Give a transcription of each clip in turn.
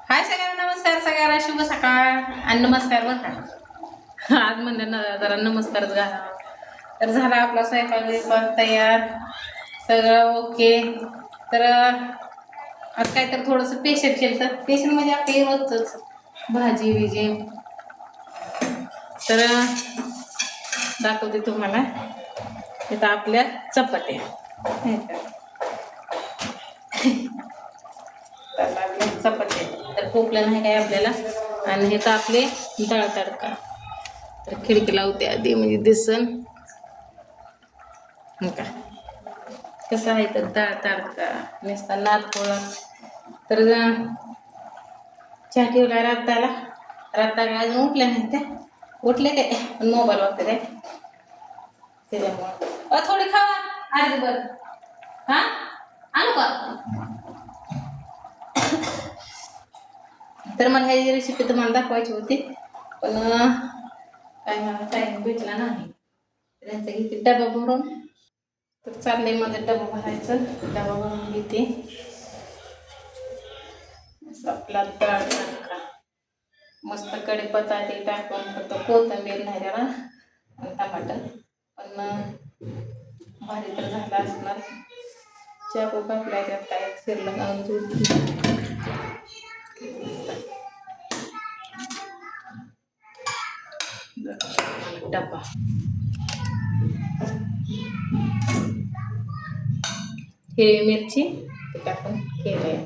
हाय सगळ्यांना, नमस्कार सगळ्यांना, शुभ सकाळ आणि नमस्कार बरं का. आज म्हणजे ना जरा नमस्कारच घाला. तर झाला आपला स्वयंपाक तयार, सगळं ओके. तर आज काय तर थोडंसं स्पेशल केलं. तर स्पेशल म्हणजे आपली रोजच भाजी बिजी. तर दाखवते तुम्हाला. इथं आपल्या चपात्या चपाती तर खोकला नाही काय आपल्याला. आणि हे तर आपले डाळ तडका. तर खिडकी लावते आधी म्हणजे दिसन का कसं आहे. तर डाळ तडका नुसता नादपोळा. तर चहा ठेवला रात्ताला अजून उठल्या नाही त्या. उठले काय पण मोबाईल वागते काय त्याच्यामुळं. थोडी खावा अर्धी बर. हा आणू का. तर मला ह्याची रेसिपी तुम्हाला दाखवायची होती, पण काय मला टाईम भेटला नाही. त्यांचं घेते डबा भरून. तर चाललंय माझं डबा भरायचं. डबा भरून घेते. आपला डाळ तडका मस्त कढीपत्ता ते टाकून, फक्त कोथिंबीर नाही त्याला आणि टमाटर. पण भारी तर झाला असणार. चाकू कापलाय त्यात काय शिरलं घालून डब्बा. हिरवी मिरची ते टाकून केलंय.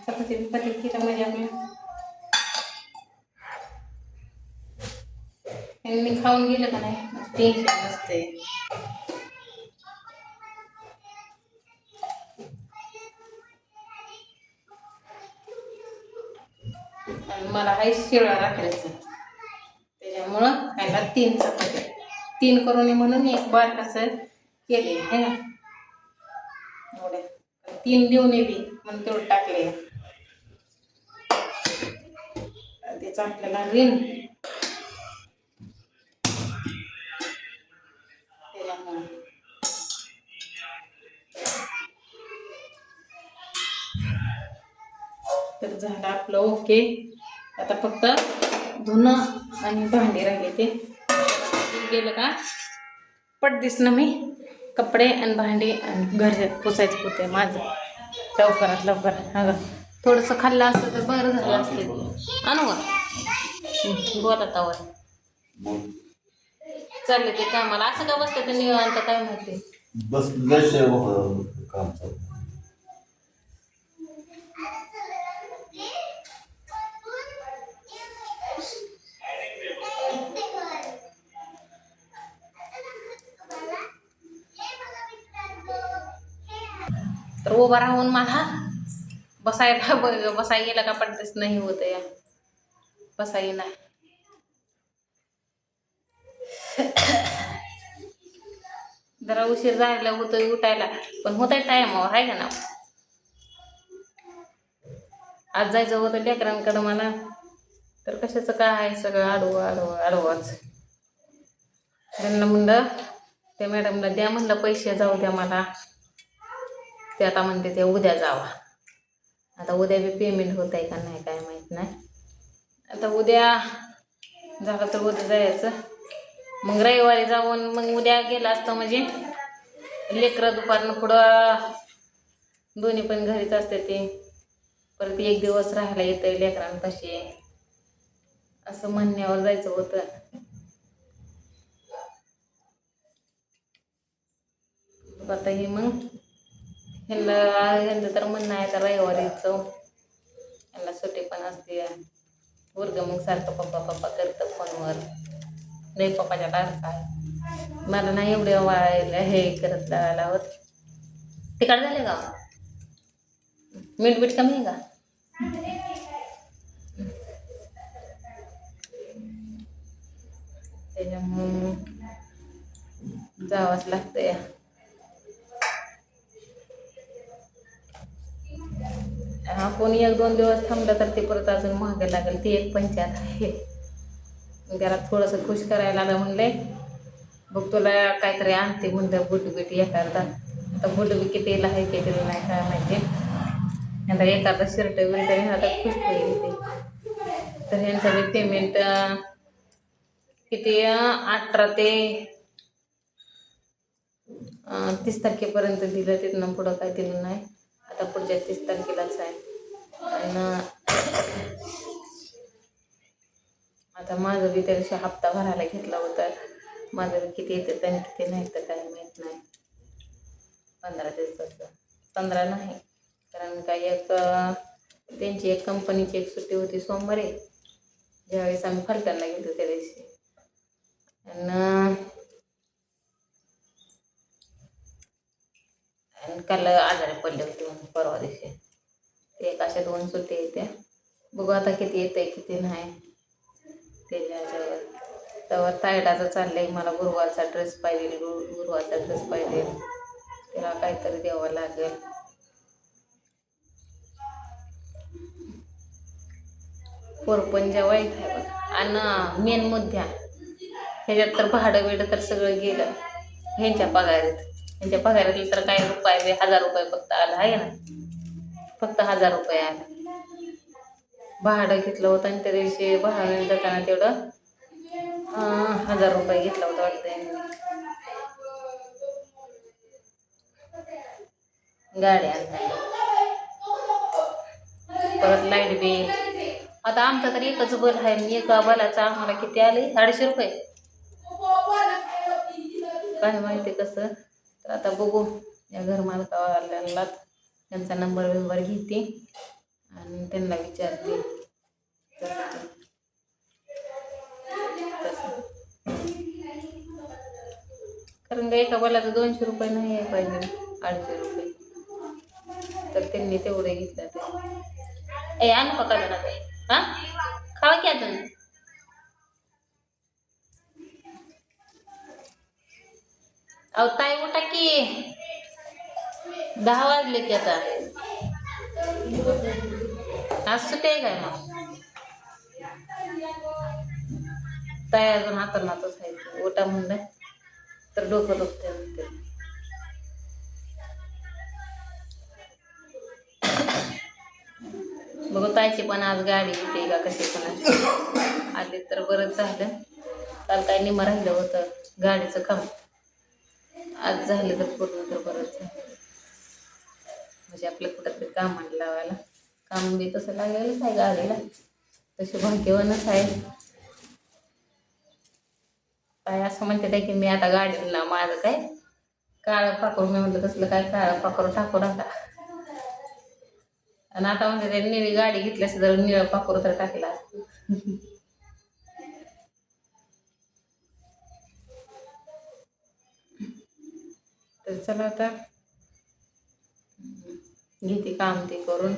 चपाती बिपाती केलं म्हणजे आम्ही मी खाऊन गेलं का नाही टेन्शन नसते. आणि मला आहे शिळा रात्रीचं, त्याच्यामुळं खायला 3 चपात्या. 3 करून म्हणून एक बार कसं केले है ना. एवढे 3 देऊन बी म्हणून तेवढं टाकले. तेच आपल्याला रिन त्याच्यामुळं. तर झालं आपलं ओके. आता फक्त धुणं आणि भांडी राहिले ते गेलं का पट दिसणं. मी कपडे आणि भांडी आणि घर पुसायचं होते माझं लवकरात लवकर. अगं थोडंसं खाल्लं असतं तर बरं झालं असतं. आणू का बोला तावर चालले ते कामाला. असं का बसतं ते निवांत काय माहिती. बस काम चालू. तर उभा राहून मला बसायला गेला का पडतेच नाही होत या बसाई नाही. जरा उशीर झाला होतोय उठायला, पण होत आहे टायमावर आहे का ना. आज जायचं होतं लेकरांकडं मला, तर कशाचं काय आहे सगळं आडवच. त्यांना म्हणलं त्या मॅडमला द्या म्हणलं पैसे, जाऊ द्या मला. ते आता म्हणते ते उद्या जावा. आता उद्या बी पेमेंट होत आहे का नाही काय माहीत नाही. आता उद्या झालं तर उद्या जायचं, मग रविवारी जाऊन मग उद्या गेलं असतं म्हणजे लेकरं दुपारनं पुढं दोन्ही पण घरीच असते ते. परत एक दिवस राहायला येतंय लेकरांपाशी असं म्हणण्यावर जायचं होतं. आता हे मग ह्यांचं तर म्हणणं आहे तर रविवारीच यांना सुट्टी पण असते. वर्ग मग सारखं पप्पा पप्पा करतं फोनवर. नाही पप्पाच्या टाळका आहे मला नाही एवढे वाळायला हे करत लावत. तिकडे झाले का मीठ कमी आहे का. त्याच्यामुळं जावंच लागतंय. हा कोणी 1-2 दिवस थांबलं तर ते परत अजून महाग लागेल. ती एक पंचायत आहे. त्याला थोडंसं खुश करायला आलं म्हणले बघ तुला काहीतरी आणते म्हणलं बुट बीट एखादा. आता बुट बी कितीला आहे कितीला नाही काय माहिती. आता एखादा शर्ट बिर्ट आता खुश होईल ते. तर ह्यांचं बी पेमेंट किती 18 ते 30 तारखेपर्यंत दिलं. तिथनं पुढं काय दिलं नाही. आता पुढच्या 30 तारखेलाच आहे. आणि आता माझं बी त्या दिवशी हप्ता भरायला घेतला होता. माझं बी किती येतं आणि किती नाही तर काय माहीत नाही. 15 दिवसाचं 15 नाही, कारण काय एक त्यांची एक कंपनीची एक सुट्टी होती सोमवारी, ज्यावेळेस आम्ही फलटणला गेलो त्या दिवशी. आणि काल आजारी पडले होते म्हणून परवा दिवशी. ते एक अशा 2 सुट्टी येत्या. बघू आता किती येतंय किती नाही त्याच्या ह्याच्यावर. त्यावर तायडाचं चाललंय, मला गुरुवारचा ड्रेस पाहिजे, गुरुवारचा ड्रेस पाहिजे. त्याला काहीतरी द्यावं लागेल. पोरपंजा वाईट आहे बघ. आणि मेन मुद्द्या ह्याच्यात तर भाडं बिडं तर सगळं गेलं ह्यांच्या पगारीत. ह्यांच्या पगारातलं तर काय रुपये 1000 रुपये फक्त आलं आहे ना, फक्त 1000 रुपये आलं. भाडं घेतलं होतं आणि त्या दिवशी भाडं जाताना तेवढं 1000 रुपये घेतला होता वाटतं. गाडी आणताना परत लाईट बिल. आता आमचं तर एकच बल आहे आणि एका बलाचं आम्हाला किती आले 250 रुपये. काय माहिती कसं. तर आता बघू या घरमालकावाल्यांना त्यांचा नंबर बिंबर घेते आणि त्यांना विचारते कारण का एका बलाचं 200 रुपये नाही आहे पाहिजे 250 रुपये. तर त्यांनी तेवढे घेतलं. ते आणू का ना ते हा खावा की अजून. अहो ताई उठा की, 10 वाजले की आता. आज सुट्टी आहे काय मग? ताई अजून हातरणातच आहे. उठा म्हणलं तर डोकं दुखते म्हणते. बघू ताईची पण आज गाडी येते का कशी पण आली तर बरंच झालं. काल काय निम्मं राहिलं होतं गाडीचं काम, आज झालं तर पूर्ण तर बरंच झालं. म्हणजे आपल्या कुठं तरी कामाला लावायला काम बी तसं लागलेलंच आहे गाडीला. तशी भाग्यवानच आहे. काय असं म्हणते की मी आता गाडीला माझं काय काळं पाकरू, मी म्हटलं तसलं काय काळं पाकरू टाकू नका. आणि आता म्हणजे ते निळी गाडी घेतली असते तर निळं पाकरू तर टाकलं असतं. तर चला आता घेते काम ते करून.